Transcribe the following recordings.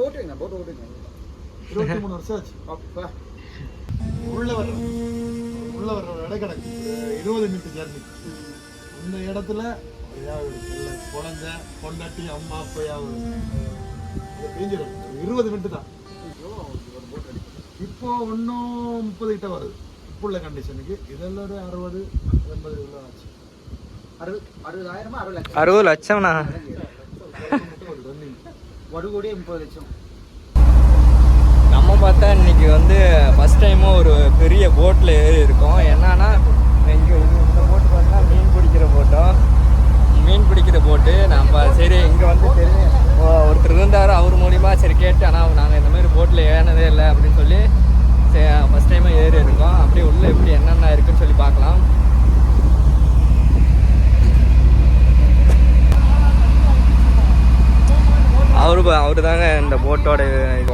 ஓட்டுங்க போட்டு ஓட்டுங்க 23 வருஷம் ஆச்சு. அப்பா உள்ள வர்ற இடக்கணக்கு 20 மினிட் ஜர்னி. அந்த இடத்துல குழந்தை பொண்டாட்டி அம்மா அப்பையாவது 20 மினிட் தான். இப்போ இன்னும் 30 கிட்ட வருது. இப்போ உள்ள கண்டிஷனுக்கு இதெல்லாம் ஒரு 60-80 உள்ள ஆச்சு. 60 லட்சம்னா ஒரு கோடி 30 லட்சம். நம்ம பார்த்தா இன்னைக்கு வந்து ஃபஸ்ட் டைமும் ஒரு பெரிய போட்டில் ஏறி இருக்கோம். என்னன்னா இங்கே இந்த போட்டு பார்த்தா மீன் பிடிக்கிற போட்டு நம்ம சரி இங்கே வந்து தெரியும் ஒருத்தர் இருந்தார், அவர் மூலிமா சரி கேட்டு, ஆனால் நாங்கள் இந்த மாதிரி போட்டில் ஏறினதே இல்லை அப்படின்னு சொல்லி ஃபஸ்ட் டைமாக ஏறி இருக்கோம். அப்படியே உள்ள எப்படி என்னென்ன இருக்குன்னு சொல்லி பார்க்கலாம். அவரு தாங்க இந்த போட்டோட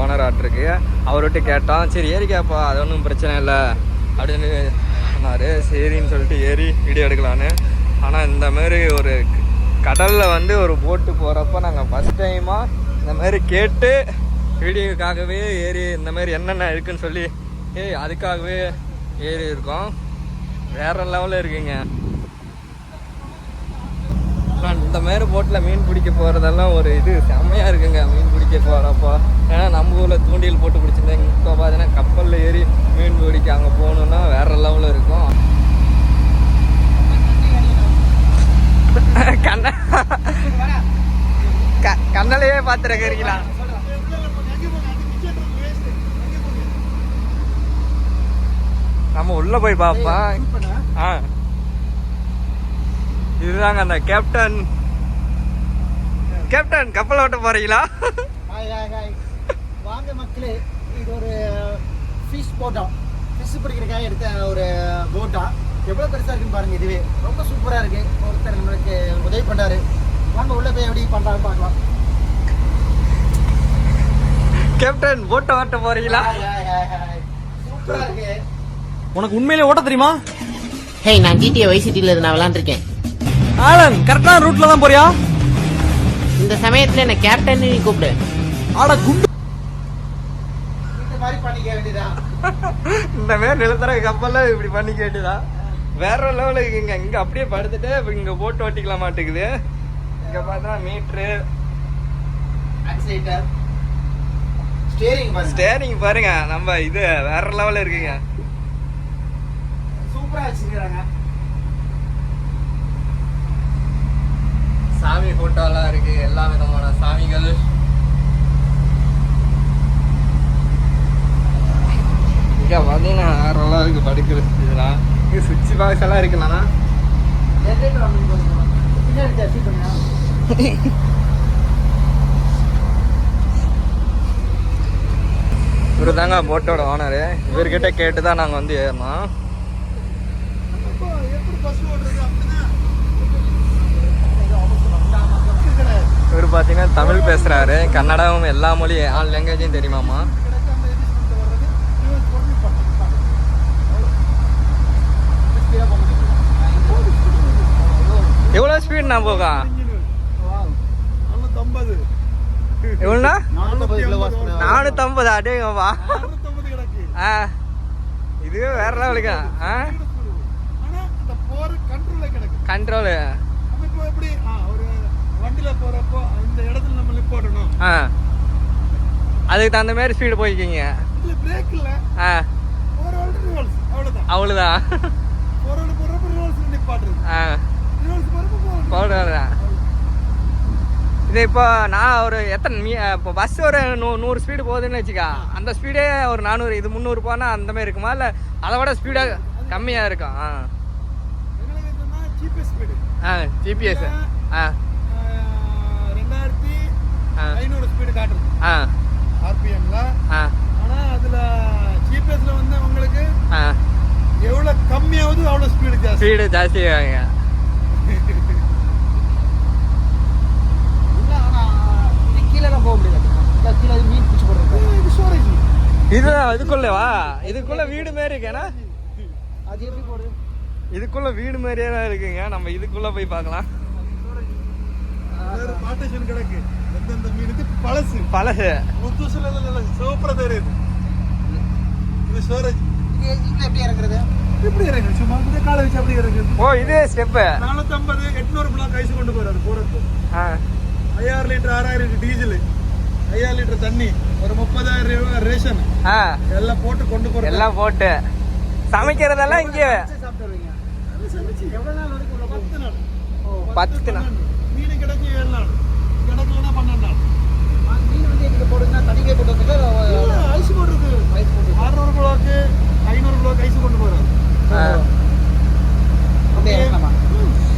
ஓனர் ஆட்டிருக்கு. அவர்கிட்ட கேட்டோம், சரி ஏறி கேட்பா, அது ஒன்றும் பிரச்சனை இல்லை அப்படின்னு சொன்னார். சரின்னு சொல்லிட்டு ஏறி வீடியோ எடுக்கலான்னு. ஆனால் இந்த மாதிரி ஒரு கடலில் வந்து ஒரு போட்டு போகிறப்ப நாங்கள் ஃபஸ்ட் டைமாக இந்த மாதிரி கேட்டு வீடியோக்காகவே ஏறி இந்த மாதிரி என்னென்ன இருக்குன்னு சொல்லி அதுக்காகவே ஏறி இருக்கோம். வேறு லெவலில் இருக்குங்க. இந்த மாதிரி போட்டில் மீன் பிடிக்க போகிறதெல்லாம் ஒரு இது செம்மையாக இருக்குங்க. மீன் பிடிக்க போகிறப்போ ஏன்னா நம்ம ஊரில் தூண்டில் போட்டு பிடிச்சிருந்தேன். இப்போ பார்த்தீங்கன்னா கப்பலில் ஏறி மீன் பிடிக்க அங்கே போகணுன்னா வேறு லெவலில் இருக்கும். கண்ணலையே பார்த்துருக்கீங்களா? நம்ம உள்ள போய் பார்ப்போம். இதுதாங்க அந்த கேப்டன் கப்பல் ஓட்ட போறீங்களா? வாங்க மக்களே, இது ஒரு ஃபிஷ் போட்டா, ஃபிஷ் பிடிக்கிறதுக்காக எடுத்த ஒரு போட்டா. எவ்வளோ பெருசாக இருக்குன்னு பாருங்க. இதுவே ரொம்ப சூப்பராக இருக்கு. ஒருத்தர் நம்மளுக்கு உதவி பண்ணாரு. வாங்க உள்ள போய் எப்படி பண்றாங்க பார்க்கலாம். கேப்டன் போட்டை ஓட்ட போறீங்களா? சூப்பரா இருக்கு. உனக்கு உண்மையிலே ஓட்ட தெரியுமா? ஹே, நான் GTA Vice Cityல நான் விளையாண்டுருக்கேன். ஆலன், கரெக்டான ரூட்ல தான் போறியா? இந்த சமயத்துல என்ன கேப்டன் நீ கூப்பிடு. ஆட குண்டு இந்த மாதிரி பண்ணிக்க வேண்டியதா? இந்த மாதிரி நிலத்தர கப்பல்ல இப்படி பண்ணிக்க வேண்டியதா? வேற லெவலில் இருக்குங்க. இங்க அப்படியே படுத்துட்டு இங்க போட்டு ஓட்டிக்கலாம் மாட்டேங்குது. இங்க பார்த்தா மீட்ரு, ஆக்சிலேட்டர், ஸ்டேரிங் பாருங்க. நம்ம இது வேற லெவலில் இருக்குங்க. சூப்பரா வச்சிருக்காங்க. சாமி போட்டோலாம் இருக்கு, எல்லா விதமான சாமிகள். இங்க பார்த்தீங்கன்னா வேறெல்லாம் இருக்கு படுக்கிறது. இதெல்லாம் இங்கே சுவிட்ச் பாக்ஸ் எல்லாம் இருக்குண்ணா. இவரு தாங்க போட்டோட ஓனரு. இவர்கிட்ட கேட்டு தான் நாங்கள் வந்து ஏறினோம். இவர் பார்த்தீங்கன்னா தமிழ் பேசுகிறாரு, கன்னடம், எல்லா மொழியும் ஆல் லாங்குவேஜையும் தெரியுமாம்மா. எவ்வளோ ஸ்பீட் நான் போகா? எவ்வளோண்ணா? 450. அடேங்கப்பா. இதுவே வேற லெவலுக்கா? கண்ட்ரோலு அதுக்கு தகுந்த மாதிரி ஸ்பீடு போய்க்கிங்க. அவ்வளோதான். இது இப்போ நான் ஒரு இப்போ பஸ் ஒரு 100 ஸ்பீடு போகுதுன்னு வச்சுக்கா, அந்த ஸ்பீடே ஒரு 400, இது 300 போனால் அந்த மாதிரி இருக்குமா? இல்லை அதை விட ஸ்பீடாக கம்மியாக இருக்கும்? ஜிபிஎஸ் 2500 ஸ்பீடு காட்டுது ஆர்பிஎம்ல. ஆனா அதுல ஜிபிஎஸ்ல வந்து உங்களுக்கு எவ்வளவு கம்மியாவது அவ்வளவு ஸ்பீடு ஜாஸ்தி ஆகுங்க. போக முடியாது. கீழே மீன் பிடிச்சி போடுறது. இதுதான் இதுக்குள்ளவா? இதுக்குள்ள வீடு மாதிரி இருக்கேனா? அது எப்படி போடுது? இதுக்குள்ள வீடு மாதிரியே தான் இருக்குங்க. நம்ம இதுக்குள்ள போய் பார்க்கலாம். பார்ட்டிஷன் கிடக்கு. இந்த மீன் இது பழசு பழசு புதுசுல இல்ல சூப்பரா தெரியுது. இது ஸ்டோரேஜ். இதுல எப்படி இறங்குறது? எப்படி இறங்குது? சும்மா இந்த காலை வச்சு அப்படி இறங்குது. ஓ இது ஸ்டெப்பு 450 800 பிளாக் ஐஸ் கொண்டு போறாரு போறது. 5000 லிட்டர் 6000 லிட்டர் டீசல், 5000 லிட்டர் தண்ணி, ஒரு 30000 ரூபாய் ரேஷன் எல்லாம் போட்டு கொண்டு போறாரு. எல்லாம் போட்டு சமைக்கிறதெல்லாம் இங்கே சாப்பிட்டு வருவீங்க? அது சமைச்சு எவ்வளவு நாள் வரைக்கும் உள்ள 10 நாள். 10 நாள். மீன் கிடைக்கும் 7 நாள், கிடைக்கலன்னா 12 நாள். மீன் வந்து எங்க போடுங்க? தனிக்கே போட்டு வந்துட்டு ஐஸ் போடுறது. ஐஸ் போட்டு 600 பிளாக்கு 500 பிளாக் ஐஸ் கொண்டு போறாரு. அப்படியே இறங்கலாமா?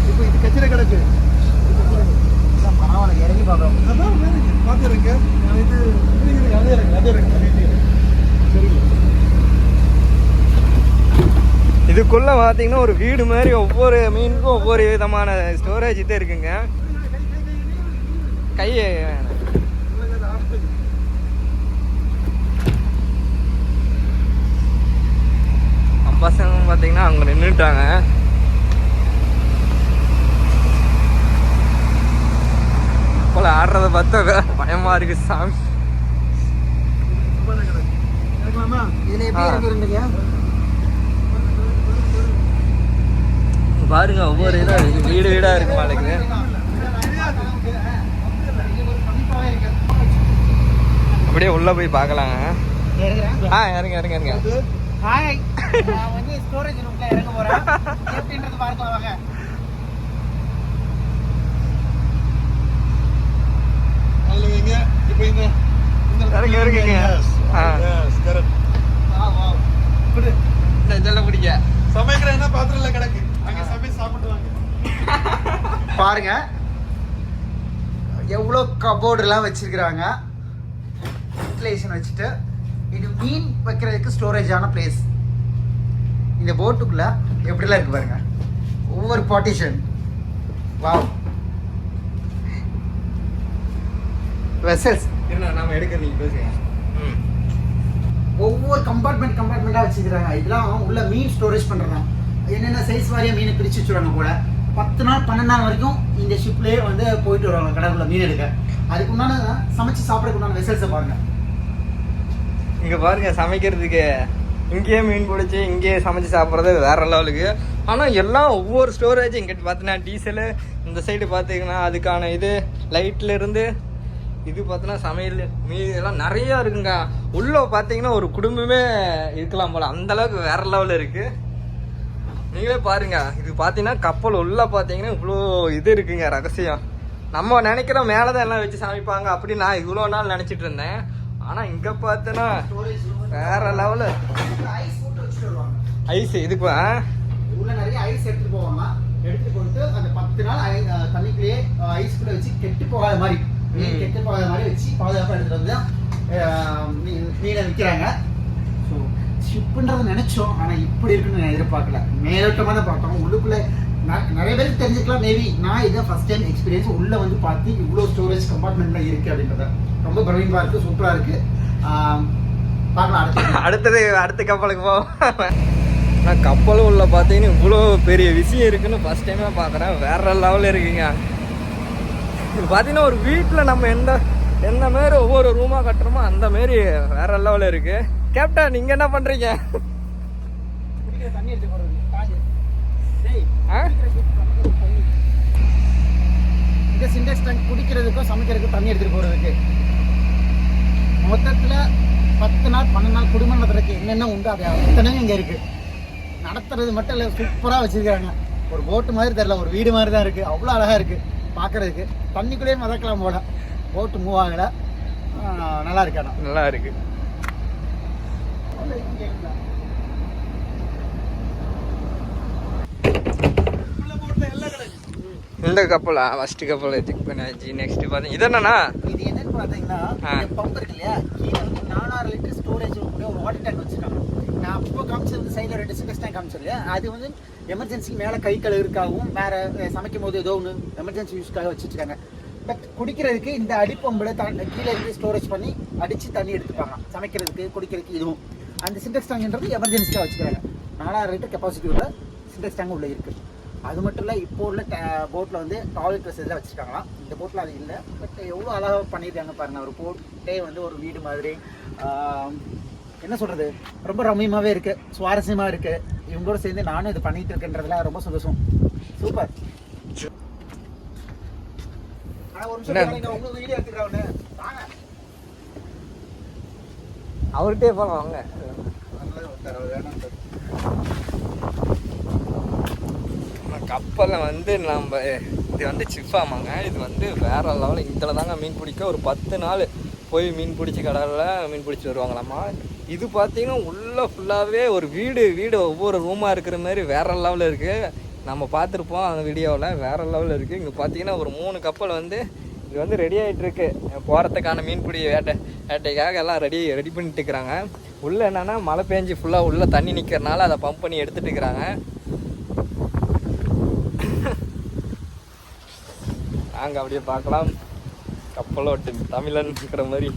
இப்போ இது கச்சிரை கிடக்கு. பரவாயில்ல, இறங்கி பார்க்கலாம். அதான் வேறுங்க பார்த்துருங்க. இது அதே இறங்க சரிங்க. இதுக்குள்ள பாத்தீங்கன்னா ஒரு வீடு மாதிரி ஒவ்வொரு மீனுக்கும் ஒவ்வொரு விதமான ஸ்டோரேஜ் இது இருக்குங்க. கையை பசங்க பாத்தீங்கன்னா அவங்க நின்றுட்டாங்க. போல ஆடுறத பார்த்தா பயமா இருக்கு சாமி. இறங்கலாமா? இதுல எப்படி இறங்குறீங்க? பாருங்க ஒவ்வொரு இடம் வீடு வீடா இருக்கு மாளுக்கு. அப்படியே உள்ள போய் பார்க்கலாங்க. இறங்க இறங்க இறங்க. ஹாய், நான் வந்து ஸ்டோரேஜ் ரூம்ல இறங்க போறேன். எப்படின்றது பார்க்கலாம் வாங்க. அதுல வைங்க. இப்போ இந்த இறங்க இறங்குங்க. Yes correct. வாவ். இப்படி இதெல்லாம் பிடிக்க சமைக்கிற என்ன பாத்திரம்ல கிடக்கு. அங்க சமைச்சு சாப்பிடுவாங்க. பாருங்க எவ்வளோ கபோர்டுலாம் வச்சிருக்கிறாங்க. வென்டிலேஷன் வச்சுட்டு இது மீன் வைக்கிறதுக்கு ஸ்டோரேஜான பிளேஸ். இந்த போட்டுக்குள்ள எப்படிலாம் இருக்கு பாருங்க, ஒவ்வொரு பார்ட்டிஷன். வாவ். வெசல்ஸ் நாம எடுக்க நீங்க பேசுங்க. ஒவ்வொரு கம்பார்ட்மெண்ட்டாக வச்சுக்கிறாங்க. இதெல்லாம் உள்ள மீன் ஸ்டோரேஜ் பண்ணுறதா. என்னென்ன சைஸ் வாரியாக மீனை பிரித்து வச்சுருவாங்க போல. 10 நாள் 12 நாள் வரைக்கும் இந்த ஷிப்லேயே வந்து போயிட்டு வருவாங்க கடற்குள்ள மீன் எடுக்க. அதுக்கு உண்டான சமைச்சு சாப்பிடறதுக்கு உண்டான வெசல்ஸை பாருங்க. இங்க பாருங்க சமைக்கிறதுக்கு இங்கேயே மீன் பிடிச்சி இங்கேயே சமைச்சு சாப்பிட்றது வேற லெவலுக்கு. ஆனால் எல்லாம் ஒவ்வொரு ஸ்டோரேஜ் இங்கிட்ட பார்த்தீங்கன்னா டீசலு, இந்த சைடு பார்த்தீங்கன்னா அதுக்கான இது லைட்ல இருந்து இது பார்த்தீங்கன்னா சமையல் மீன் எல்லாம் நிறையா இருக்குங்க. உள்ள பார்த்தீங்கன்னா ஒரு குடும்பமே இருக்கலாம் போல, அந்த அளவுக்கு வேற லெவலில் இருக்கு. நீங்களே பாருங்க. இது பார்த்தீங்கன்னா கப்பல் உள்ள பார்த்தீங்கன்னா இவ்வளோ இது இருக்குங்க ரகசியம். நம்ம நினைக்கிறோம் மேலே தான் எல்லாம் வச்சு சமைப்பாங்க அப்படி நான் இவ்வளோ நாள் நினச்சிட்டு இருந்தேன். ஆனால் இங்கே பார்த்தோன்னா வேற லெவலு ஐஸ் போட்டு வச்சுட்டு வருவாங்க. ஐஸ் இதுக்கு உள்ள நிறைய ஐஸ் எடுத்துட்டு போவாங்க. எடுத்துட்டு போயிட்டு அந்த 10 நாள் தண்ணிக்குள்ளேயே ஐஸ்குள்ள வச்சு கெட்டு போகாத மாதிரி, மீன் கெட்டு போகாத மாதிரி வச்சு பாதுகாப்பாக எடுத்துட்டு வந்து மீனை விற்கிறாங்க. ஸோ ஷிப்புன்றது நினைச்சோம், ஆனால் இப்படி இருக்குன்னு நான் எதிர்பார்க்கல. மேலோட்டமாக தான் பார்த்தோம். உள்ளுக்குள்ளே நிறைய பேருக்கு தெரிஞ்சுக்கலாம். மேபி நான் இதை ஃபர்ஸ்ட் டைம் எக்ஸ்பீரியன்ஸ் உள்ள வந்து பார்த்து இவ்வளோ ஸ்டோரேஜ் கம்பார்ட்மெண்ட்ல இருக்கு அப்படின்றத ரொம்ப பிரமிப்பா இருக்கு, சூப்பரா இருக்கு. பார்க்கலாம் அடுத்த கப்பலுக்கு போவோம். ஆனால் கப்பலும் உள்ள பார்த்தீங்கன்னா இவ்வளோ பெரிய விஷயம் இருக்குன்னு ஃபர்ஸ்ட் டைமாக பார்க்குறேன். வேற லெவலில் இருக்குங்க. இது பார்த்தீங்கன்னா ஒரு வீட்டில் நம்ம எந்த மாரி ஒவ்வொரு ரூமாக கட்டுறோமோ அந்த மாரி வேற லெவலில் இருக்கு. கேப்டன் நீங்கள் என்ன பண்ணுறீங்க? தண்ணி எடுத்து போறது இந்த சிண்டெக்ஸ் டேங்க் குடிக்கிறதுக்கும் சமைக்கிறதுக்கும் தண்ணி எடுத்துட்டு போறதுக்கு மொத்தத்துல 10 நாள் 12 நாள் குடும்பம் நடத்துறதுக்கு என்னென்ன உண்டு அது அத்தனையும் இங்க இருக்கு. நடத்துறது மட்டும் இல்லை, சூப்பரா வச்சிருக்காங்க. ஒரு போட்டு மாதிரி தெரியல, ஒரு வீடு மாதிரி தான் இருக்கு. அவ்வளோ அழகா இருக்கு பார்க்கறதுக்கு. தண்ணிக்குள்ளேயே மதக்கலாம் போல. போட்டு மூவ் ஆகல, நல்லா இருக்கு. ஆனால் நல்லா இருக்கு. இந்த கப்பலா ஃபர்ஸ்ட் கப்பல் செக் பண்ணாச்சு. நெக்ஸ்ட் பார்த்தீங்க இது என்னன்னா, இது என்னன்னு பார்த்தீங்கன்னா பம்ப் இருக்கு இல்லையா, கீழே வந்து 4000 லிட்டர் ஸ்டோரேஜ் கூட ஒரு வாட்டர் டேங்க் வச்சிருக்காங்க. நான் அப்போ காமிச்சது சைடில் 2 சிண்டெக்ஸ் டேங்க் காமிச்சிருக்கேன். அது வந்து எமர்ஜென்சி மேலே கை கழுவுறதுக்காகவும் வேற சமைக்கும் போது ஏதோ ஒன்று எமர்ஜென்சி யூஸ்க்காக வச்சுருக்காங்க. பட் குடிக்கிறதுக்கு இந்த அடிப்பம்பில் கீழே இருந்து ஸ்டோரேஜ் பண்ணி அடித்து தண்ணி எடுத்துப்பாங்க. சமைக்கிறதுக்கு குடிக்கிறதுக்கு இதுவும் அந்த சிண்டெக்ஸ் டேங்க்ன்றது எமர்ஜென்சிக்காக வச்சுக்கிறாங்க. 4000 லிட்டர் கெப்பாசிட்டி உள்ள சிண்டெக்ஸ் டேங்க் உள்ள இருக்குது. அது மட்டும் இல்லை, இப்போ உள்ள போட்டில் வந்து டாய்லெட் வசதியில் வச்சுருக்காங்களாம். இந்த போட்டில் அது இல்லை. பட் எவ்வளோ அழகாக பண்ணியிருக்காங்க பாருங்கள். ஒரு போட்டே வந்து ஒரு வீடு மாதிரி, என்ன சொல்கிறது, ரொம்ப ரம்மியமாகவே இருக்குது, சுவாரஸ்யமாக இருக்குது. இவங்களோட சேர்ந்து நானும் இது பண்ணிகிட்டு இருக்கேன்றதுல ரொம்ப சந்தோஷம். சூப்பர். ஆனால் ஒரு நிமிஷம் உங்களுக்கு வீடியோ எடுத்துக்கிறவனு வாங்க, அவர்கிட்டே போகலாம் வாங்க. கப்பலில் வந்து நம்ம இது வந்து சிஃபாமாங்க. இது வந்து வேற லெவலில். இதில் தாங்க மீன் பிடிக்க ஒரு 10 நாள் போய் மீன் பிடிச்சி கடலில் மீன் பிடிச்சி வருவாங்களாம்மா. இது பார்த்தீங்கன்னா உள்ளே ஃபுல்லாகவே ஒரு வீடு ஒவ்வொரு ரூமாக இருக்கிற மாதிரி வேற லெவலில் இருக்குது. நம்ம பார்த்துருப்போம் அந்த வீடியோவில், வேற லெவலில் இருக்குது. இங்கே பார்த்தீங்கன்னா ஒரு 3 கப்பல் வந்து இது வந்து ரெடி ஆகிட்டு இருக்கு போகிறதுக்கான மீன்பிடி வேட்டைக்காக எல்லாம் ரெடி பண்ணிட்டு இருக்கிறாங்க. உள்ளே என்னென்னா மழை பெஞ்சு ஃபுல்லாக உள்ளே தண்ணி நிற்கிறனால அதை பம்ப் பண்ணி எடுத்துகிட்டு இருக்கிறாங்க. நாங்கள் அப்படியே பார்க்கலாம். கப்பலோட்டு தமிழன் இருக்கிற மாதிரி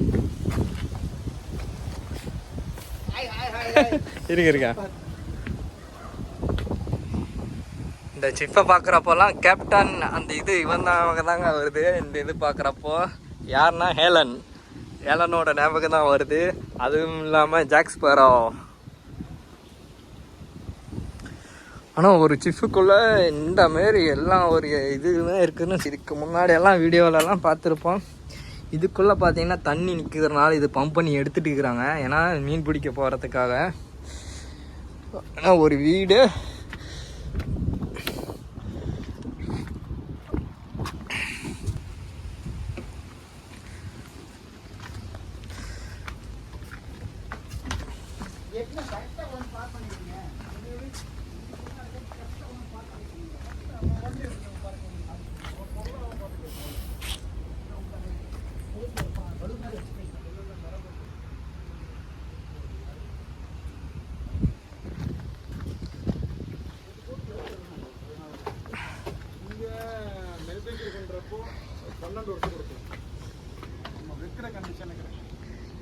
இருக்கா. இந்த சிப்பை பார்க்குறப்போலாம் கேப்டன் அந்த இது இவன் தாங்க வருது. இந்த இது பார்க்குறப்போ யாருன்னா ஹேலனோட ஞாபகம் தான் வருது. அதுவும் இல்லாமல் ஜாக் ஸ்பேரோ. ஆனால் ஒரு சிஃபுக்குள்ளே இந்த மாரி எல்லாம் ஒரு இதுதான் இருக்குதுன்னு இதுக்கு முன்னாடியெல்லாம் வீடியோவிலலாம் பார்த்துருப்போம். இதுக்குள்ளே பார்த்தீங்கன்னா தண்ணி நிற்கிறதுனால இது பம்ப் பண்ணி எடுத்துகிட்டு இருக்கிறாங்க. ஏன்னா மீன் பிடிக்க போகிறதுக்காக. ஆனால் ஒரு வீடு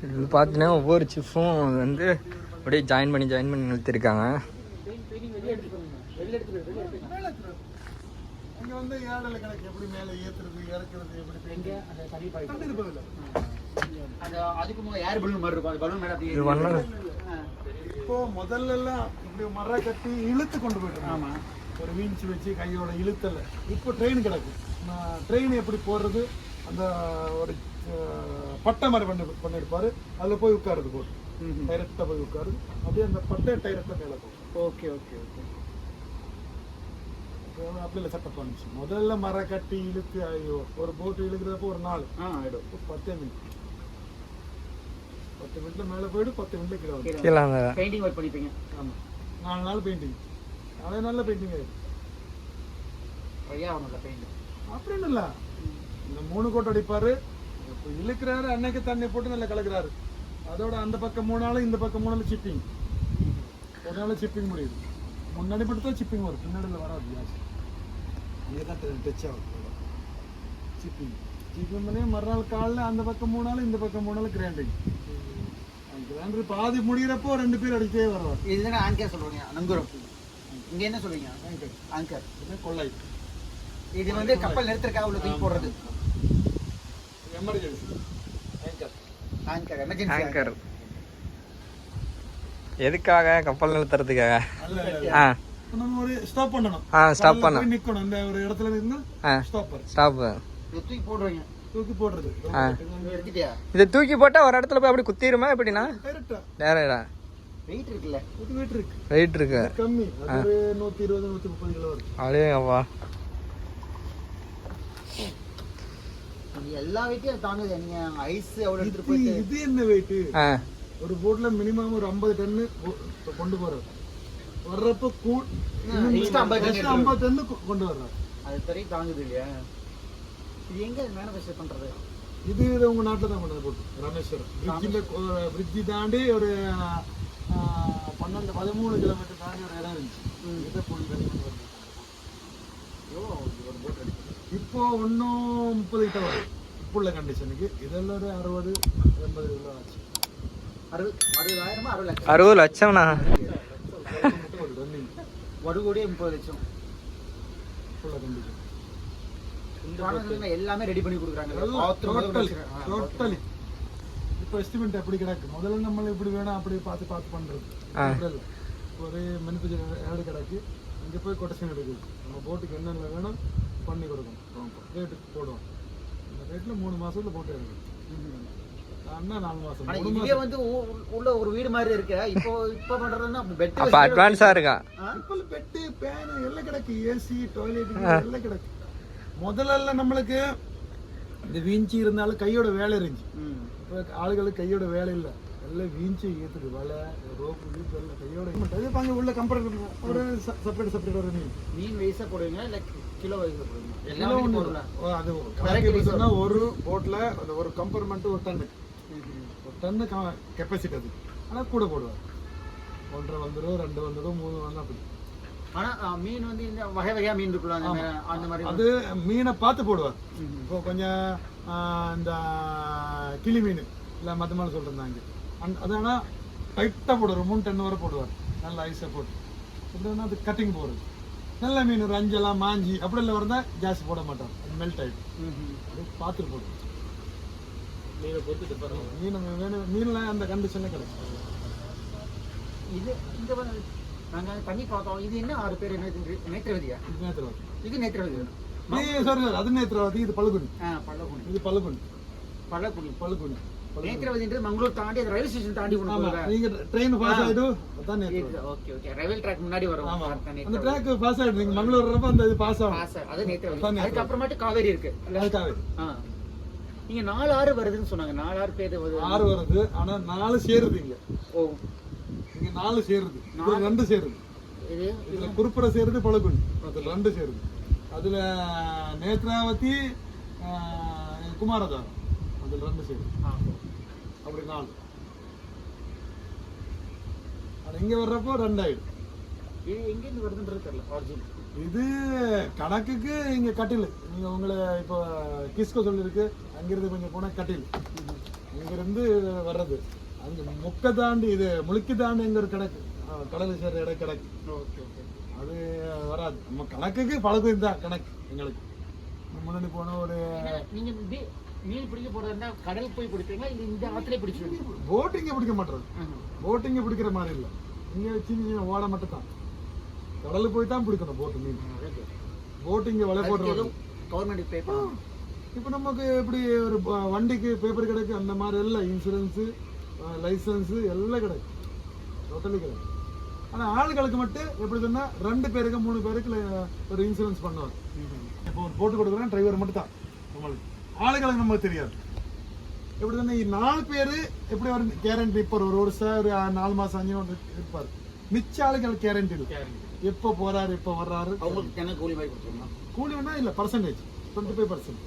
இது பார்த்தீங்கன்னா ஒவ்வொரு சிஃப்பும் வந்து அப்படியே ஜாயின் பண்ணி நிறுத்திருக்காங்க. இங்கே வந்து ஏழலை கணக்கு எப்படி மேலே ஏற்றுறது இறக்குறது எப்படி இப்போ முதல்ல எல்லாம் இப்படி மரம் கட்டி இழுத்து கொண்டு போயிட்டு ஒரு வீழ்ச்சி வச்சு கையோட இழுத்தல. இப்போ ட்ரெயின் கிடக்கு. ட்ரெயின் எப்படி போடுறது, அந்த ஒரு பட்டை மாதிரி பண்ணிருப்பாரு, அதில் போய் உட்காருது போட்டு டைரக்டாக போய் உட்காருது. அப்படியே அந்த பட்டை டைரக்டாக மேலே போகும். Okay okay okay. அப்படியில் செட்டப் பண்ணிச்சு. முதல்ல மரம் கட்டி இழுத்து ஐயோ ஒரு போட்டு இழுக்கிறப்போ ஒரு நாள் ஆகிடும். 10 மினிட் 10 மினிட்ல மேலே போயிடும், 10 மினிட்ல கீழே பெயிண்டிங் ஒர்க் பண்ணிப்பீங்க. ஆமாம், 4 நாள் பெயிண்டிங். 4 நாளில் பெயிண்டிங் ஆகிடும். அப்படின்னு இல்லை, இந்த 3 கோட்டை அடிப்பாரு, இழுக்கிறாரு, அன்னைக்கு தண்ணி போட்டு நல்லா கலக்கிறாரு. அதோட அந்த பக்கம் 3 நாள், இந்த பக்கம் 3 நாள் சிப்பிங். ஒரு நாள் சிப்பிங் முடியுது. முன்னாடி மட்டும் தான் சிப்பிங் வரும், பின்னாடியில் வராது. கேஸ் இங்கே தான் டச் ஆகும். சிப்பிங் பண்ணி மறுநாள் காலையில் அந்த பக்கம் 3 நாள், இந்த பக்கம் 3 நாள் கிரைண்டிங். கிரைண்டர் பாதி முடிகிறப்போ 2 பேர் அடிச்சே வருவார். இதுதானே ஆங்கர் சொல்லுவாங்க, நங்குரம். இங்கே என்ன சொல்லுவீங்க? ஆங்கர். இது கொள்ளை. இது வந்து கப்பல் நிறுத்திருக்காக உள்ள தூக்கி போடுறது. Emergency anchor, emergency anchor. எதுக்காக? கப்பல் நிறுத்துறதுக்காக. நம்ம ஒரு ஸ்டாப் பண்ணணும். ஸ்டாப் பண்ண நிக்கணும். இந்த ஒரு இடத்துல நின்னு ஸ்டாப்பர். தூக்கி போடுறீங்க. தூக்கி போடுறது. இதை தூக்கி போட்டா ஒரு இடத்துல போய் அப்படி குத்திடுமா எப்படின்னா? டேரக்டா. வெயிட் இருக்குல்ல? வெயிட் இருக்கு. கம்மி. அது 120 130 கிலோ வரும். அடேங்கப்பா. எல்லா வெயிட்டையும் தாங்குது. நீங்க ஐஸ் அவ்வளவு எடுத்துட்டு போயிட்டு இது என்ன வெயிட்? ஒரு போட்ல மினிமம் ஒரு 50 டன் கொண்டு போறது. வர்றப்ப 50 டன் கொண்டு வர்றாரு. அது தெரிய தாங்குது இல்லையா? இது எங்க மேனுஃபேக்சர் பண்றது? இது உங்க நாட்டுல தான் கொண்டு போட்டு ராமேஸ்வரம் பிரிட்ஜி தாண்டி ஒரு 12-13 கிலோமீட்டர் தாண்டி ஒரு இடம் இருந்துச்சு. இப்போ ஒன்றும் 30 கிட்ட வரும் இப்போ உள்ள கண்டிஷனுக்கு. இதெல்லாம் ஒரு 60-80 கிலோ ஆச்சு. 60 லட்சம்னா 1 கோடியே 30 லட்சம். ஃபுல்லாக கண்டிஷன் எல்லாமே ரெடி பண்ணி கொடுக்குறாங்க டோட்டலி. இப்போ எஸ்டிமேட் எப்படி கிடக்கு, முதல்ல நம்ம இப்படி வேணும் அப்படி பார்த்து பண்ணுறது அப்படி இல்லை. ஒரு மெனுபேஜ் ஏடு கிடக்கு, இங்கே போய் கொட்டேஷன் எடுக்குது, நம்ம போட்டுக்கு என்னென்ன வேணும் பண்ணி கொடுக்கணும், ரேட்டு போடுவோம். இந்த ரேட்டில் 3 மாதத்தில் போட்டு எடுக்கும். அண்ணா 4 மாதம் இதுவே வந்து உள்ள ஒரு வீடு மாதிரி இருக்கு. இப்போ பண்றதுன்னா பெட் அப்ப அட்வான்ஸா இருக்கா? இப்போ பெட்டு பேன் எல்லாம் கிடக்கு, ஏசி டாய்லெட் எல்லாம் கிடக்கு. முதல்ல நம்மளுக்கு இந்த வீஞ்சி இருந்தாலும் கையோட வேலை இருந்துச்சு. இப்போ ஆளுகளுக்கு கையோட வேலை இல்லை, எல்லாம் வீஞ்சி ஏற்றுது, வலை ரோப்பு வீட்டு எல்லாம் கையோட இது பாங்க உள்ள கம்பேர் ஒரு செப்பரேட் ஒரு மீன் வயசா போடுவீங்க இல்லை கிலோ வயசா கிலோ ஒன்று. அது கணக்கு எப்படி சொன்னால் ஒரு போட்டில் அந்த ஒரு கம்பேர்மெண்ட்டு ஒரு டன்னு கெப்பாசிட்டி அது. ஆனால் கூட போடுவார், 1.5 வந்துடும், 2 வந்துடும், 3 வந்து அப்படி. ஆனால் மீன் வந்து இந்த வகையா மீன் இருக்கலாம் அந்த மாதிரி. அது மீனை பார்த்து போடுவார். இப்போ கொஞ்சம் இந்த கிளி மீன் இல்லை மற்ற மாதிரி சொல்லிருந்தாங்க, அது ஆனால் டைட்டாக போடுவார், 3 டன் வரை போடுவார், நல்ல ஐஸை போட்டு. எப்படின்னா அது கட்டிங் போடுறது. நல்ல மீன் ஒரு 5 மாஞ்சி அப்படி இல்லை இருந்தால் ஜாஸ்தி போட மாட்டார், அது மெல்ட் ஆகிடும். அது பார்த்துட்டு போடுவோம். மீனை பொறுத்துட்டு பாருங்க, மீனில் அந்த கண்டிஷனில் கிடைக்கும். இது இந்த நாங்கள் பண்ணி பார்த்தோம். இது என்ன 6 பேர் என்ன நேத்திரவதியா? இது நேத்திரவாதி. இது நேத்திரவதி. சாரி அது நேத்திரவாதி, இது பழுகுனி. பல்லகுனி. இது பழுகுனி. பழுகுனி. நேத்திரவதின்றது மங்களூர் தாண்டி அந்த ரயில்வே ஸ்டேஷன் தாண்டி போகணும். நீங்க ட்ரெயின் பாஸ் ஆயிடு அதான் நேத்திரவாதி. ஓகே ரயில்வே ட்ராக் முன்னாடி வரும். அந்த ட்ராக் பாஸ் ஆயிடு, நீங்க மங்களூர் வரப்ப அந்த இது பாஸ் ஆகும். அது நேத்திரவதி. அதுக்கு அப்புறமாட்டு காவேரி இருக்கு. அது காவேரி. நீங்க 4 ஆறு வருதுன்னு சொன்னாங்க. 4 ஆறு பேர் 6 வருது, ஆனா 4 சேருது இங்க. ஓ இங்க 4 சேருது, இதுல 2 சேருது. இதுல குறுப்புற சேருது, பழுகுனி அதுல 2 சேருது. அதுல நேத்ராவதி குமாரதாரம் அதுல 2 சேருது. அப்படி 4. ஆனா இங்க வர்றப்போ 2 ஆயிடும். இது எங்க இருந்து வருதுன்றது தெரியல ஆரிஜின். இது கணக்குக்கு இங்க கட்டில், நீங்க உங்களை இப்போ கிஸ்கோ சொல்லிருக்கு, அங்கிருந்து கொஞ்சம் போனா கட்டில், இங்கிருந்து வர்றது அங்க முக்க தாண்டி இது முழுக்கி தாண்டி எங்க ஒரு கிடக்கு, கடல் சேர இடம் கிடக்கு. அது வராது, நம்ம கணக்குக்கு பழக்கம் தான் கணக்கு எங்களுக்கு. முன்னாடி போன ஒரு நீங்க மீன் பிடிக்க போறதா கடல் போய் பிடிப்பீங்களா இல்ல இந்த ஆத்திலே பிடிச்சிருவீங்க? போட்டிங்க பிடிக்க மாட்டோம், போட்டிங்க பிடிக்கிற மாதிரி இல்லை. இங்க சின்ன ஓட மட்டும் தான், கடலுக்கு போய் தான் பிடிக்கணும் போட்டு மீன். போட்டிங்க வலை போடுறது கவர்மெண்ட் பே பண்ணும். இப்போ நமக்கு எப்படி ஒரு வண்டிக்கு பேப்பர் கிடக்கு, அந்த மாதிரி எல்லாம் இன்சூரன்ஸு லைசன்ஸு எல்லாம் கிடக்கு, டோட்டலி கிடக்கு. ஆனால் ஆளுகளுக்கு மட்டும் எப்படி சொன்னால் 2 பேருக்கு 3 பேருக்கு ஒரு இன்சூரன்ஸ் பண்ணுவார். இப்போ ஒரு போட்டு கொடுக்குறேன் டிரைவர் மட்டும் தான் நம்மளுக்கு, ஆளுகளுக்கு நமக்கு தெரியாது. எப்படி சொன்னால் 4 பேர் எப்படி ஒரு கேரண்டி இப்போ ஒரு வருஷம் ஒரு 4 மாதம் 5 மாதம் இருப்பார். மிச்ச ஆளுகள் கேரண்டி இல்லை, எப்போ போறாரு எப்போ வர்றாரு. அவங்களுக்கு என்ன கூலி மாதிரி கொடுத்துருமா? கூலி வேணா இல்லை, பர்சன்டேஜ் 25%.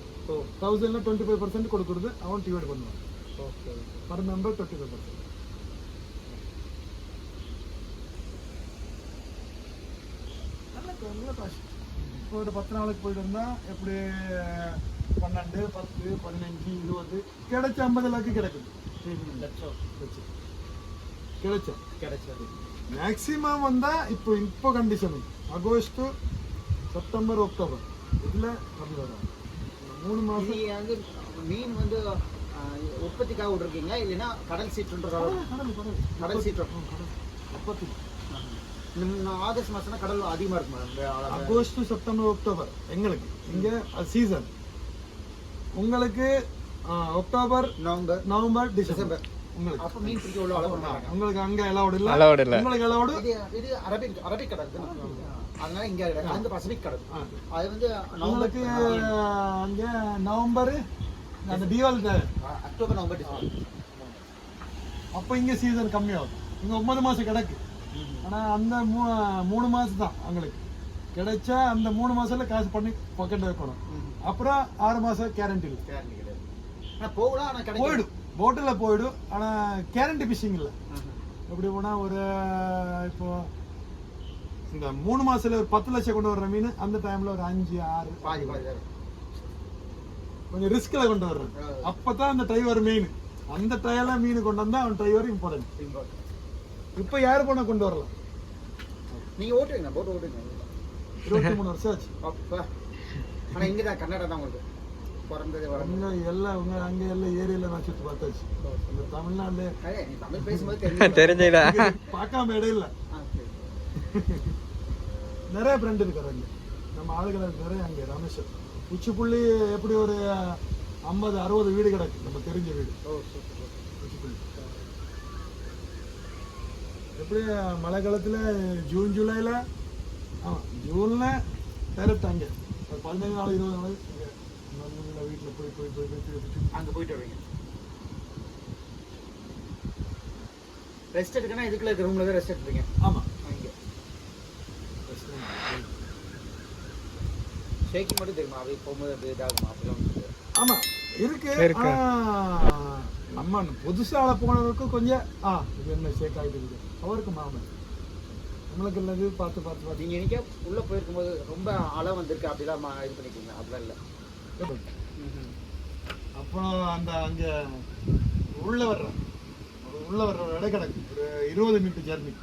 1000ல 25% கொடுக்குறது அவன் டிவைட் பண்ணுவான். Okay per member 25%. நல்ல காசு. இப்போ ஒரு 10 நாளுக்கு போயிட்டு வந்தா எப்படி 12, 10, 15, 20 கிடைச்ச 50 லாக்கு கிடைக்குது. கிடைச்சது மேக்ஸிமம் வந்தா இப்போ கண்டிஷன் ஆகஸ்ட் செப்டம்பர் அக்டோபர் இதுல கம்மி வரும். 3 மாசம் வந்து மீன் வந்து உற்பத்திக்காக விட்டுருக்கீங்களா இல்லைன்னா கடல் சீற்றுன்றதால? கடல் சீற்றம் உற்பத்தி. ஆகஸ்ட் மாசம்னா கடல் அதிகமா இருக்குமா? ஆகஸ்ட் செப்டம்பர் அக்டோபர் எங்களுக்கு இங்க சீசன். உங்களுக்கு அக்டோபர் நவம்பர் டிசம்பர் உங்களுக்கு. அப்ப மீன் பிடிக்க உள்ள அளவு உங்களுக்கு அங்க அலௌட் இல்ல, உங்களுக்கு அலௌட். இது அரபிக் கடல், அதனால இங்க அந்த பசிபிக் கடல். அது வந்து உங்களுக்கு அங்க நவம்பர் அந்த தீபாவளி அக்டோபர் நவம்பர் டிசம்பர். அப்போ இங்க சீசன் கம்மியாகும். இங்க 9 மாசம் கிடக்கு, ஆனா அந்த 3 மாசம் தான் உங்களுக்கு கிடைச்சா. அந்த 3 மாசத்துல காசு பண்ணி பாக்கெட் வைக்கணும். அப்புறம் 6 மாசம் கேரண்டி இல்லை. போகலாம், ஆனா போயிடும், போட்டில் போயிடும். ஆனால் கேரண்டி ஃபிஷிங் இல்லை. எப்படி போனால் ஒரு இப்போ இந்த 3 மாசத்துல ஒரு 10 லட்சம் கொண்டு வர்ற மீன் அந்த டைம்ல ஒரு 5, 6 கொஞ்சம் ரிஸ்க்ல கொண்டு வர்றேன். அப்பதான் அந்த டிரைவர் மெயின். அந்த டயர்ல மீன் கொண்டு வந்தா அவன் டிரைவர் இம்பார்ட்டன்ட். இப்போ யாரு போனா கொண்டு வரலாம். நீங்க ஓட்டுவீங்க, போட் ஓட்டுவீங்க. 23 வருஷம் ஆச்சு. அப்பா ஆனால் இங்கே தான் கன்னடா தான் உங்களுக்கு பிறந்தது வளர்ந்து அங்கே எல்லாம் அங்கே எல்லாம் ஏரியாவில் நான் சுற்றி பார்த்தாச்சு. இந்த தமிழ்நாடு நீ தமிழ் பேசும்போது தெரிஞ்சு தெரிஞ்சுடா. பார்க்காம இடம் இல்லை. நிறைய ஃப்ரெண்ட் இருக்காரு அங்கே. நம்ம ஆளுகளை நிறைய அங்கே ராமேஸ்வரம் உச்சிப்புள்ளி எப்படி ஒரு 50-60 வீடு கிடக்கு நம்ம தெரிஞ்ச வீடு. உச்சிப்புள்ளி எப்படி மழை காலத்தில் ஜூன் ஜூலையில் ஜூனில் டேரக்ட் அங்கே 15 நாள் 20 நாள் இங்கே வீட்டில் போய் அங்கே போயிட்டு வருவீங்க. ரெஸ்ட் எடுக்கனா இதுக்குள்ள இருக்க ரூமில் தான் ரெஸ்ட் எடுப்பீங்க. ஆமாம் இங்கே ஷேக்கிங் மட்டும் தெரியுமா? அப்படியே போகும்போது அப்படியே இதாகுமா? அப்படிலாம் ஆமாம் இருக்கு. நம்ம புதுசாக போனவருக்கும் கொஞ்சம் இது என்ன ஷேக் ஆகிட்டு இருக்குது. அவருக்கு மாமன் நம்மளுக்கு இல்லது பார்த்து நீங்கள் இன்றைக்கே உள்ளே போயிருக்கும்போது ரொம்ப அலை வந்திருக்கு அப்படிலாம் இது பண்ணிக்கிங்க? அப்படிலாம் இல்லை. அப்புறம் அந்த அங்கே உள்ள வர்ற ஒரு இடம் கிடக்கு ஒரு 20 மினிட் ஜர்னி.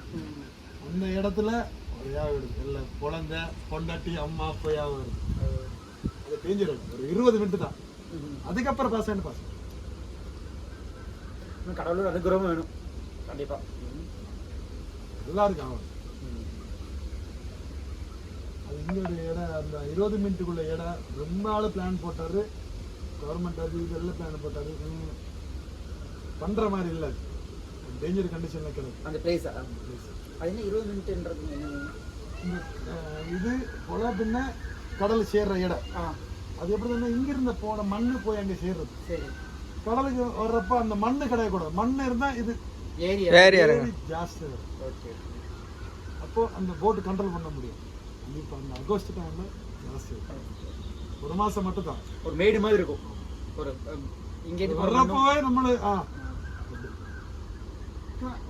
அந்த இடத்துல ஒரு யாவும் வருது எல்லாம் குழந்தை பொண்டாட்டி அம்மா அப்பா யாவும் வருது. அது டேஞ்சர் ஒரு 20 மினிட் தான். அதுக்கப்புறம் பாஸ் கடவுளோட அனுகிரகம் வேணும் கண்டிப்பாக. எல்லாருக்கும் ஆகும். அது இங்கே ஒரு இடம் அந்த 20 மினிட்டுக்குள்ள இடம் ரொம்ப ஆள் பிளான் போட்டாரு. கவர்மெண்ட் அது இது எல்லாம் பிளான் போட்டாரு. பண்ணுற மாதிரி இல்லை. டேஞ்சர் கண்டிஷனில் கிடக்கு அந்த பிளேஸா? அது என்ன 20 மினிட்ன்றது என்ன? இது போல பின்ன கடல் சேர்ற இடம். அது எப்படி இருந்தால் இங்கிருந்த போன மண்ணு போய் அங்கே சேர்றது. சரி. கடலுக்கு வர்றப்ப அந்த மண்ணு கிடையக்கூடாது. மண் இருந்தால் இது ஏரியா ஜாஸ்தி வரும். ஓகே. அப்போ அந்த போட்டு கண்ட்ரோல் பண்ண முடியும். இப்போ அந்த ஆகஸ்ட் டைம்ல ஜாஸ்தி ஒரு மாதம் மட்டும் தான் ஒரு மேடு மாதிரி இருக்கும். ஒரு இங்கே வர்றப்பவே நம்மளு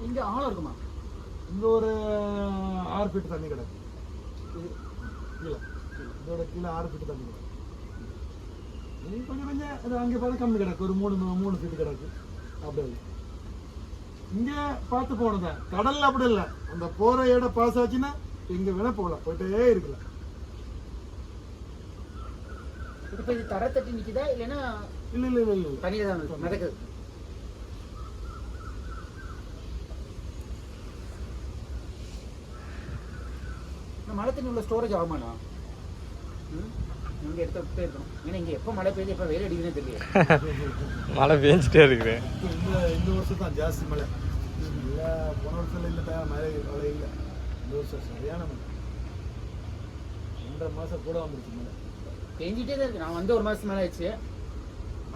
இங்கே ஆழம் இருக்குமா? இங்கே ஒரு 6 ஃபீட் தண்ணி கிடக்கு. கீழே இதோட கீழே 6 ஃபீட் தண்ணி கிடக்கு. கொஞ்சம் அது அங்கே பார்த்து கம்மி கிடக்கு. ஒரு 3 ஃபீட் கிடக்கு. அப்படி இங்கே பார்த்து போனதான். கடல்ல அப்படி இல்லை. அந்த போகிற இடம் பாஸ் ஆச்சுன்னா இங்கே வேணா போகலாம். போயிட்டே இருக்கலாம். இப்போ இது தர தட்டி நிற்குதா இல்லைன்னா? இல்லை தண்ணியில் தான் நடக்குது. மழை தண்ணி உள்ள ஸ்டோரேஜ் ஆகுமாண்ணா? இங்கே எடுத்து இருக்கணும். ஏன்னா இங்கே எப்போ மழை பெய்யுது எப்போ வெயில் அடிக்குதுன்னு தெரியல. மழை பெஞ்சிட்டே இருக்குது. இந்த வருஷம் தான் ஜாஸ்தி மழை. இல்லை போன வருஷம் இல்லை மழை இல்லை. இந்த வருஷம் சரியான மழை. 2.5 மாதம் கூட வந்துருச்சு மழை. பெஞ்சிட்டே தான் இருக்கு. நான் வந்து 1 மாதத்துக்கு மேலே ஆயிடுச்சு.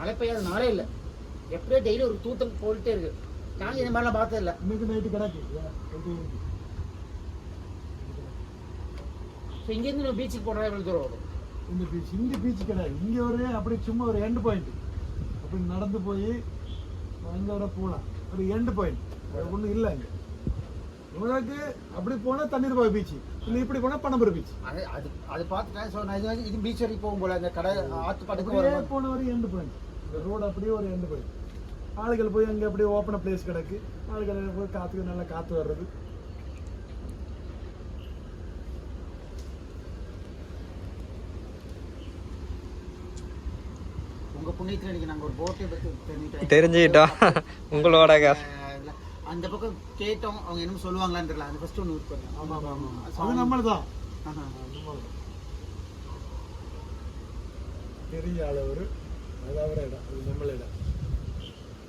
மழை பெய்யாத நாளே இல்லை. எப்படியோ டெய்லி ஒரு தூத்தம் போட்டுட்டே இருக்கு. நாங்கள் இந்த மாதிரிலாம் பார்த்தது இல்லை. இன்னைக்கு நைட்டு கிடக்கு. ஸோ இங்கேருந்து பீச்சுக்கு போனால் எவ்வளோ தூரம் வரும்? இந்த பீச் கிடையாது. இங்கே ஒரு அப்படி சும்மா ஒரு எண்டு பாயிண்ட் அப்படி நடந்து போய் அங்கே வர போகலாம். ஒரு எண்டு பாயிண்ட் ஒன்றும் இல்லை இங்கே. உங்களுக்கு அப்படி போனால் தண்ணீர் போய் பீச், இல்லை இப்படி போனால் பனம்பூர் பீச். அது அது அது பார்த்துட்டேன். ஸோ நான் இது பீச் வரைக்கும் போகும் போல அந்த கடை ஆற்று படத்துக்கு போன ஒரு எண்டு பாயிண்ட். இந்த ரோடு அப்படியே ஒரு எண்டு பாயிண்ட். ஆளுகள் போய் அங்கே அப்படியே ஓப்பனாக பிளேஸ் கிடக்கு. ஆளுகள் போய் காற்றுக்கு நல்லா காற்று வர்றது. உங்கள் புண்ணியத்தில் இன்றைக்கி நாங்கள் ஒரு போட்டை பற்றி தெரிஞ்சுக்கிட்டோம். உங்களோட அந்த பக்கம் கேட்டோம். அவங்க என்ன சொல்லுவாங்களான்னு தெரியல. அது ஃபஸ்ட்டு ஒன்று இருக்கு. ஆமாம் அது நம்மளு தான் பெரிய அளவு அதாவது இடம். அது நம்மள இடம்.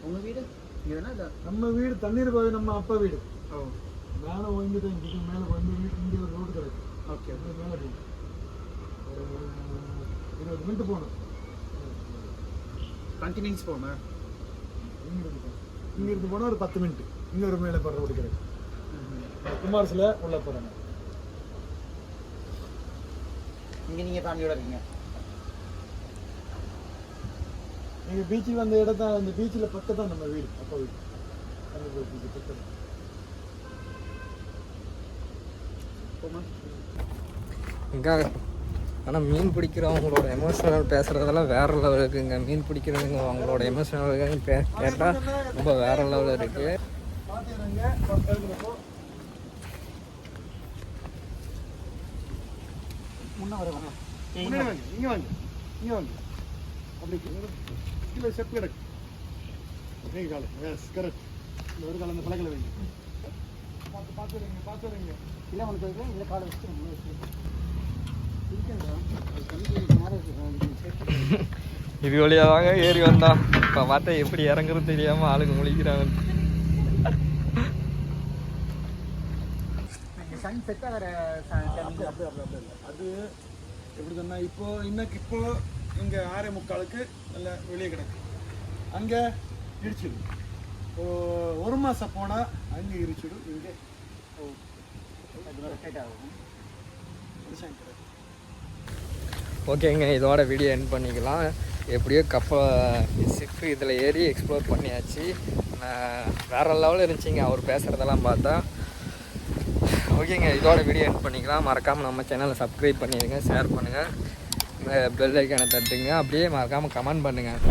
உங்கள் வீடு இங்கே நம்ம வீடு தண்ணீர் போய் நம்ம அப்பா வீடு. மேலே ஓய்ந்துட்டு இங்கிட்ட மேலே வந்து இங்கே ஒரு ரோடு கிடக்கு. ஓகே. மேலே போகும் ஒரு 20 மினிட் போகணும். கண்டினியூஸ் போகணும். இங்கிருந்து போனால் ஒரு 10 மினிட். இங்கே ஒரு மேலே போகிற ரோடு கிடக்கு. குமாரஸில் உள்ள போகிறாங்க. இங்கே நீங்கள் ஃபேமிலியோட இருக்கீங்க. நீங்கள் பீச்சுக்கு வந்த இடத்த அந்த பீச்சில் பக்கம் தான் நம்ம வீடு. அப்பா வீடு அந்த பீச்சு பக்கம். இங்கே ஆனால் மீன் பிடிக்கிறவங்களோட எமோஷனல் பேசுகிறதெல்லாம் வேறு லெவல் இருக்குங்க. மீன் பிடிக்கிறவங்க அவங்களோட எமோஷனல் கேட்டால் ரொம்ப வேறு லெவலில் இருக்குது. முன்னே வரலாம். முன்னாடி வாங்க, இங்க வாங்க, இங்க வாங்க. அப்படி கீழே ஸ்டெப் கிடக்கு. நீங்க காலு, எஸ் கரெக்ட். இந்த ஒரு கால அந்த பலகையில வைங்க. பார்த்து வரீங்க. இல்லை உனக்கு இல்லை காலை வச்சுட்டு முன்னே வச்சு இருக்கேன்டா. அது கண்ணு மாதிரி இருக்கு. இது வழியாக தாங்க ஏறி வந்தான். இப்போ பார்த்தா எப்படி இறங்குறது தெரியாமல் ஆளுங்க முழிக்கிறாங்க. சன் செட் ஆகிற அப்படி அது எப்படி சொன்னா இப்போ இங்க 6:45 நல்ல வெளியே கிடக்கு. அங்க இடிச்சிடும். ஒரு மாசம் போனா அங்க இடிச்சிடும். இங்க ரொட்டேட் ஆகும். ஓகேங்க, இதோட வீடியோ எண்ட் பண்ணிக்கலாம். எப்படியோ ஷிப்பு இதில் ஏறி எக்ஸ்ப்ளோர் பண்ணியாச்சு. வேறு லெவலில் இருந்துச்சுங்க அவர் பேசுகிறதெல்லாம் பார்த்தா. ஓகேங்க, இதோட வீடியோ எண்ட் பண்ணிக்கலாம். மறக்காமல் நம்ம சேனலை சப்ஸ்கிரைப் பண்ணிடுங்க, ஷேர் பண்ணுங்கள், பெல் ஐக்கானை தட்டுங்க, அப்படியே மறக்காமல் கமெண்ட் பண்ணுங்கள்.